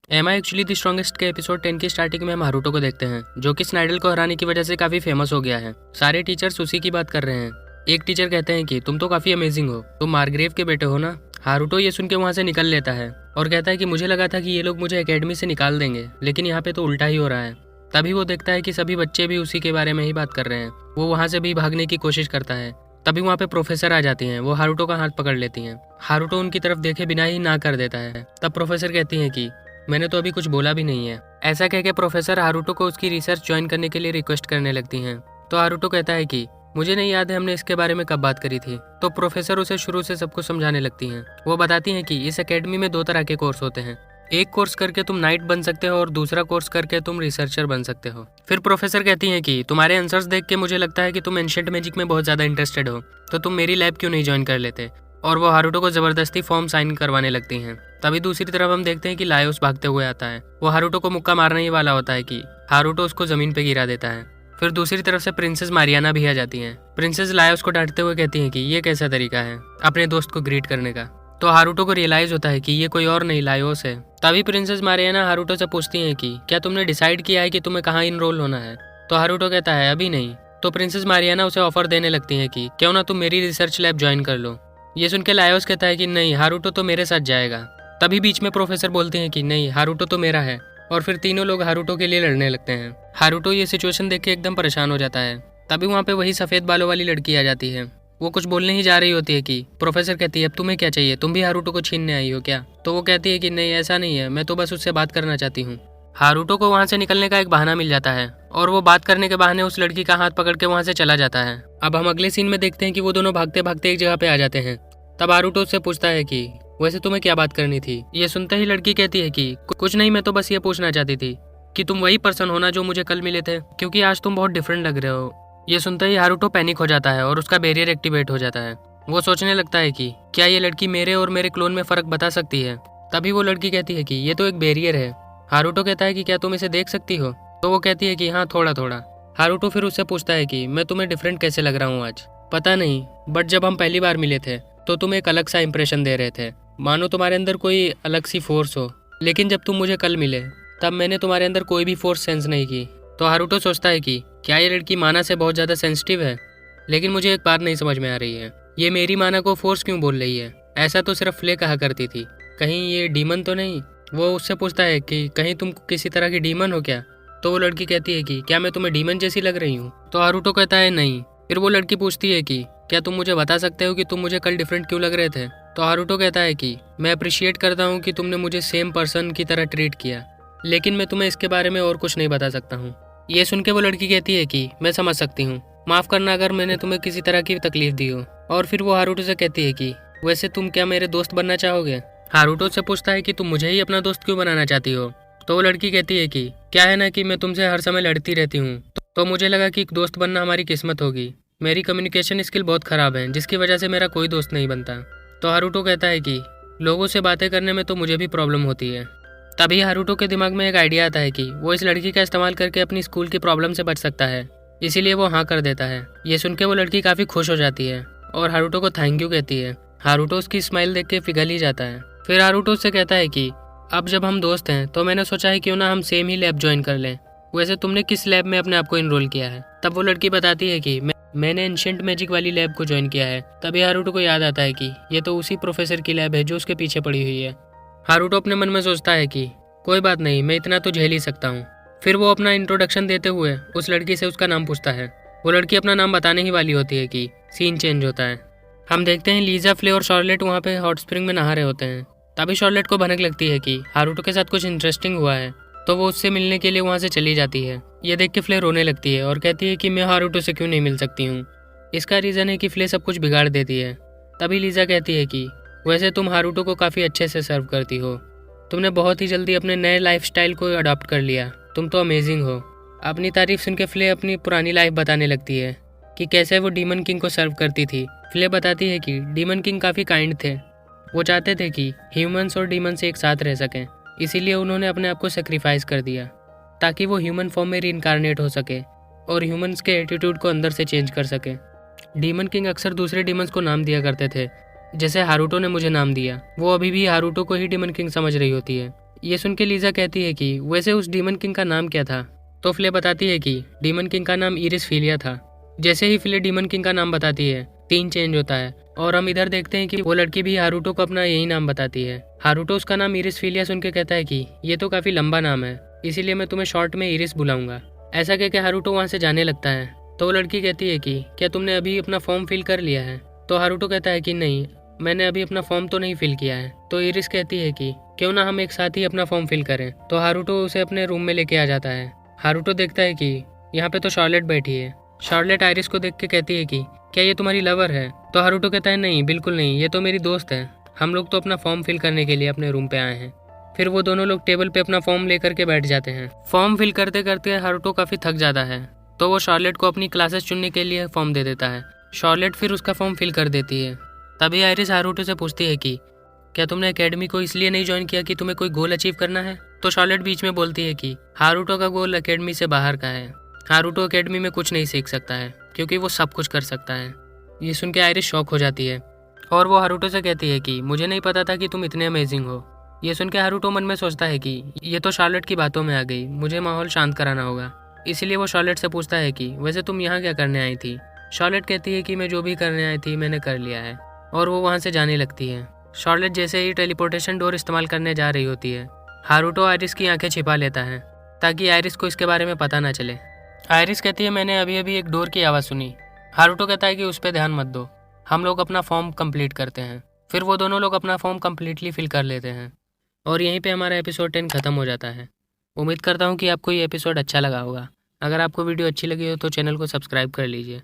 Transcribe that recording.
M I actually the strongest के episode 10 की starting में हम हारुतो को देखते हैं, जो कि स्नाइडल को हराने की वजह से काफी फेमस हो गया है। सारे टीचर्स उसी की बात कर रहे हैं। एक टीचर कहते हैं कि तुम तो काफी अमेजिंग हो, तुम मार्ग्रेव के बेटे हो ना। हारुतो ये सुन के वहाँ से निकल लेता है और कहता है कि मुझे लगा था कि ये लोग मुझे एकेडमी से निकाल देंगे, लेकिन यहाँ पे तो उल्टा ही हो रहा है। तभी वो देखता है कि सभी बच्चे भी उसी के बारे में ही बात कर रहे हैं। वो वहाँ से भी भागने की कोशिश करता है। तभी वहाँ पे प्रोफेसर आ जाती हैं। वो हारुतो का हाथ पकड़ लेती हैं। हारुतो उनकी तरफ देखे बिना ही ना कर देता है। तब प्रोफेसर कहती हैं कि मैंने तो अभी कुछ बोला भी नहीं है। ऐसा कह के प्रोफेसर हारुतो को उसकी रिसर्च ज्वाइन करने के लिए रिक्वेस्ट करने लगती हैं। तो हारुतो कहता है कि मुझे नहीं याद है हमने इसके बारे में कब बात करी थी। तो प्रोफेसर उसे शुरू से सब कुछ समझाने लगती हैं। वो बताती हैं कि इस एकेडमी में 2 तरह के कोर्स होते हैं। एक कोर्स करके तुम नाइट बन सकते हो और दूसरा कोर्स करके तुम रिसर्चर बन सकते हो। फिर प्रोफेसर कहती हैं कि तुम्हारे आंसर्स देख के मुझे लगता है कि तुम एंशिएंट मैजिक में बहुत ज़्यादा इंटरेस्टेड हो, तो तुम मेरी लैब क्यों नहीं ज्वाइन कर लेते। और वो हारुतो को जबरदस्ती फॉर्म साइन करवाने लगती हैं। तभी दूसरी तरफ हम देखते हैं कि लायोस भागते हुए आता है। वो हारुतो को मुक्का मारने ही वाला होता है कि हारुतो उसको जमीन पे गिरा देता है। फिर दूसरी तरफ से प्रिंसेस मारियाना भी आ जाती हैं। प्रिंसेस लायोस को डांटते हुए कहती हैं कि ये कैसा तरीका है अपने दोस्त को ग्रीट करने का। तो हारुतो को रियलाइज होता है कि ये कोई और नहीं लायोस है। तभी प्रिंसेस मारियाना हारुतो से पूछती हैं कि क्या तुमने डिसाइड किया है कि तुम्हें कहाँ इनरोल होना है। तो हारुतो कहता है अभी नहीं। तो प्रिंसेस मारियाना उसे ऑफर देने लगती हैं कि क्यों ना तुम मेरी रिसर्च लैब ज्वाइन कर लो। ये सुन के लायोस कहता है कि नहीं, हारुतो तो मेरे साथ जाएगा। तभी बीच में प्रोफेसर बोलते हैं कि नहीं, हारुतो तो मेरा है। और फिर तीनों लोग हारुतो के लिए लड़ने लगते हैं। हारुतो ये सिचुएशन देख के एकदम परेशान हो जाता है। तभी वहाँ पे वही सफ़ेद बालों वाली लड़की आ जाती है। वो कुछ बोलने ही जा रही होती है कि प्रोफेसर कहती है अब तुम्हें क्या चाहिए, तुम भी हारुतो को छीनने आई हो क्या। तो वो कहती है कि नहीं, ऐसा नहीं है, मैं तो बस उससे बात करना चाहती हूँ। हारुतो को वहाँ से निकलने का एक बहाना मिल जाता है और वो बात करने के बहाने उस लड़की का हाथ पकड़ के वहाँ से चला जाता है। अब हम अगले सीन में देखते हैं कि वो दोनों भागते भागते एक जगह पे आ जाते हैं। तब हारुतो उससे पूछता है कि वैसे तुम्हें क्या बात करनी थी। ये सुनते ही लड़की कहती है कि कुछ नहीं, मैं तो बस ये पूछना चाहती थी कि तुम वही पर्सन हो ना जो मुझे कल मिले थे, क्योंकि आज तुम बहुत डिफरेंट लग रहे हो। ये सुनते ही हारुतो पैनिक हो जाता है और उसका बैरियर एक्टिवेट हो जाता है। वो सोचने लगता है कि क्या ये लड़की मेरे और मेरे क्लोन में फर्क बता सकती है। तभी वो लड़की कहती है कि ये तो एक बैरियर है। हारुतो कहता है कि क्या तुम इसे देख सकती हो। तो वो कहती है कि हाँ, थोड़ा थोड़ा। हारुतो फिर उससे पूछता है कि मैं तुम्हें डिफरेंट कैसे लग रहा हूँ आज। पता नहीं, बट जब हम पहली बार मिले थे तो तुम एक अलग सा इंप्रेशन दे रहे थे, मानो तुम्हारे अंदर कोई अलग सी फोर्स हो। लेकिन जब तुम मुझे कल मिले तब मैंने तुम्हारे अंदर कोई भी फोर्स सेंस नहीं की। तो हारुतो सोचता है कि क्या ये लड़की माना से बहुत ज़्यादा सेंसिटिव है। लेकिन मुझे एक बात नहीं समझ में आ रही है, ये मेरी माना को फोर्स क्यों बोल रही है। ऐसा तो सिर्फ फ्ले कहा करती थी, कहीं ये डीमन तो नहीं। वो उससे पूछता है कि कहीं तुम किसी तरह की डीमन हो क्या। तो वो लड़की कहती है कि क्या मैं तुम्हें डीमन जैसी लग रही हूँ। तो हारुतो कहता है नहीं। फिर वो लड़की पूछती है कि क्या तुम मुझे बता सकते हो कि तुम मुझे कल डिफरेंट क्यों लग रहे थे। तो हारुतो कहता है कि मैं अप्रिशिएट करता हूँ कि तुमने मुझे सेम पर्सन की तरह ट्रीट किया, लेकिन मैं तुम्हें इसके बारे में और कुछ नहीं बता सकता हूँ। ये सुन के वो लड़की कहती है कि मैं समझ सकती हूँ, माफ़ करना अगर मैंने तुम्हें किसी तरह की तकलीफ दी हो। और फिर वो हारुतो से कहती है कि वैसे तुम क्या मेरे दोस्त बनना चाहोगे। हारुतो से पूछता है कि तुम मुझे ही अपना दोस्त क्यों बनाना चाहती हो। तो वो लड़की कहती है कि क्या है ना कि मैं तुमसे हर समय लड़ती रहती हूँ, तो मुझे लगा कि दोस्त बनना हमारी किस्मत होगी। मेरी कम्युनिकेशन स्किल बहुत ख़राब है, जिसकी वजह से मेरा कोई दोस्त नहीं बनता। तो हारुतो कहता है कि लोगों से बातें करने में तो मुझे भी प्रॉब्लम होती है। तभी हारुतो के दिमाग में एक आइडिया आता है कि वो इस लड़की का इस्तेमाल करके अपनी स्कूल की प्रॉब्लम से बच सकता है। इसीलिए वो हाँ कर देता है। ये सुन के वो लड़की काफ़ी खुश हो जाती है और हारुतो को थैंक यू कहती है। हारुतो उसकी स्माइल देख के पिघल ही जाता है। फिर हारुतो उससे कहता है कि अब जब हम दोस्त हैं तो मैंने सोचा है क्यों ना हम सेम ही लैब ज्वाइन कर लें। वैसे तुमने किस लैब में अपने आप को इनरोल किया है। तब वो लड़की बताती है कि मैंने एंशिएंट मैजिक वाली लैब को ज्वाइन किया है। तभी हारुतो को याद आता है कि ये तो उसी प्रोफेसर की लैब है जो उसके पीछे पड़ी हुई है। हारुतो अपने मन में सोचता है कि कोई बात नहीं, मैं इतना तो झेल ही सकता हूँ। फिर वो अपना इंट्रोडक्शन देते हुए उस लड़की से उसका नाम पूछता है। वो लड़की अपना नाम बताने ही वाली होती है कि सीन चेंज होता है। हम देखते हैं लीजा, फ्ले और शार्लेट वहाँ पे हॉट स्प्रिंग में नहा रहे होते हैं। तभी शार्लेट को भनक लगती है कि हारुतो के साथ कुछ इंटरेस्टिंग हुआ है, तो वो उससे मिलने के लिए वहाँ से चली जाती है। ये देख के फ्ले रोने लगती है और कहती है कि मैं हारुतो से क्यों नहीं मिल सकती हूँ। इसका रीज़न है कि फ्ले सब कुछ बिगाड़ देती है। तभी लीजा कहती है कि वैसे तुम हारुतो को काफ़ी अच्छे से सर्व करती हो, तुमने बहुत ही जल्दी अपने नए लाइफस्टाइल को अडॉप्ट कर लिया, तुम तो अमेजिंग हो। अपनी तारीफ सुन के फ्ले अपनी पुरानी लाइफ बताने लगती है कि कैसे वो डीमन किंग को सर्व करती थी। फ्ले बताती है कि डीमन किंग काफ़ी काइंड थे, वो चाहते थे कि ह्यूमंस और डीमंस एक साथ रह सकें, इसीलिए उन्होंने अपने आप को सेक्रीफाइस कर दिया ताकि वो ह्यूमन फॉर्म में रीइंकारनेट हो सके और ह्यूमंस के एटीट्यूड को अंदर से चेंज कर सके। डीमन किंग अक्सर दूसरे डीमंस को नाम दिया करते थे, जैसे हारुतो ने मुझे नाम दिया। वो अभी भी हारुतो को ही डीमन किंग समझ रही होती है, ये सुन के लीजा कहती है कि वैसे उस डीमन किंग का नाम क्या था। तो फ्ले बताती है कि डीमन किंग का नाम इरिस फिलिया था। जैसे ही फ्ले डीमन किंग का नाम बताती है, सीन चेंज होता है और हम इधर देखते हैं कि वो लड़की भी हारूटो को अपना यही नाम बताती है। हारूटो उसका नाम इरिस फिलिया सुन के कहता है कि ये तो काफी लंबा नाम है, इसीलिए मैं तुम्हें शॉर्ट में इरिस बुलाऊंगा। ऐसा कह के हारूटो वहाँ से जाने लगता है। तो वो लड़की कहती है कि क्या तुमने अभी अपना फॉर्म फिल कर लिया है। तो हारूटो कहता है कि नहीं, मैंने अभी अपना फॉर्म तो नहीं फिल किया है। तो इरिस कहती है कि क्यों ना हम एक साथ ही अपना फॉर्म फिल करें। तो हारूटो उसे अपने रूम में लेके आ जाता है। हारूटो देखता है कि यहाँ पे तो शार्लेट बैठी है। शार्लेट आइरिस को देख के कहती है कि क्या ये तुम्हारी लवर है। तो हारूटो कहता है नहीं, बिल्कुल नहीं, ये तो मेरी दोस्त है। हम लोग तो अपना फॉर्म फिल करने के लिए अपने रूम पे आए हैं। फिर वो दोनों लोग टेबल पे अपना फॉर्म लेकर के बैठ जाते हैं। फॉर्म फिल करते करते हारूटो काफी थक जाता है, तो वो शार्लेट को अपनी क्लासेस चुनने के लिए फॉर्म दे देता है। शार्लेट फिर उसका फॉर्म फिल कर देती है। तभी आइरिस हारूटो से पूछती है कि क्या तुमने एकेडमी को इसलिए नहीं ज्वाइन किया कि तुम्हें कोई गोल अचीव करना है। तो शार्लेट बीच में बोलती है कि हारूटो का गोल एकेडमी से बाहर का है। हारूटो एकेडमी में कुछ नहीं सीख सकता है क्योंकि वो सब कुछ कर सकता है। ये सुन के आइरिस शॉक हो जाती है और वो हारूटो से कहती है कि मुझे नहीं पता था कि तुम इतने अमेजिंग हो। ये सुन के हारूटो मन में सोचता है कि ये तो शार्लेट की बातों में आ गई, मुझे माहौल शांत कराना होगा। इसीलिए वो शार्लेट से पूछता है कि वैसे तुम यहाँ क्या करने आई थी। शार्लेट कहती है कि मैं जो भी करने आई थी मैंने कर लिया है, और वो वहाँ से जाने लगती है। शार्लेट जैसे ही टेलीपोर्टेशन डोर इस्तेमाल करने जा रही होती है, हारूटो आइरिस की आंखें छिपा लेता है ताकि आइरिस को इसके बारे में पता ना चले। आइरिस कहती है मैंने अभी अभी एक डोर की आवाज़ सुनी। हारूटो कहता है कि उस पर ध्यान मत दो, हम लोग अपना फॉर्म कंप्लीट करते हैं। फिर वो दोनों लोग अपना फॉर्म कंप्लीटली फिल कर लेते हैं और यहीं पे हमारा एपिसोड 10 खत्म हो जाता है। उम्मीद करता हूँ कि आपको ये एपिसोड अच्छा लगा होगा। अगर आपको वीडियो अच्छी लगी हो तो चैनल को सब्सक्राइब कर लीजिए।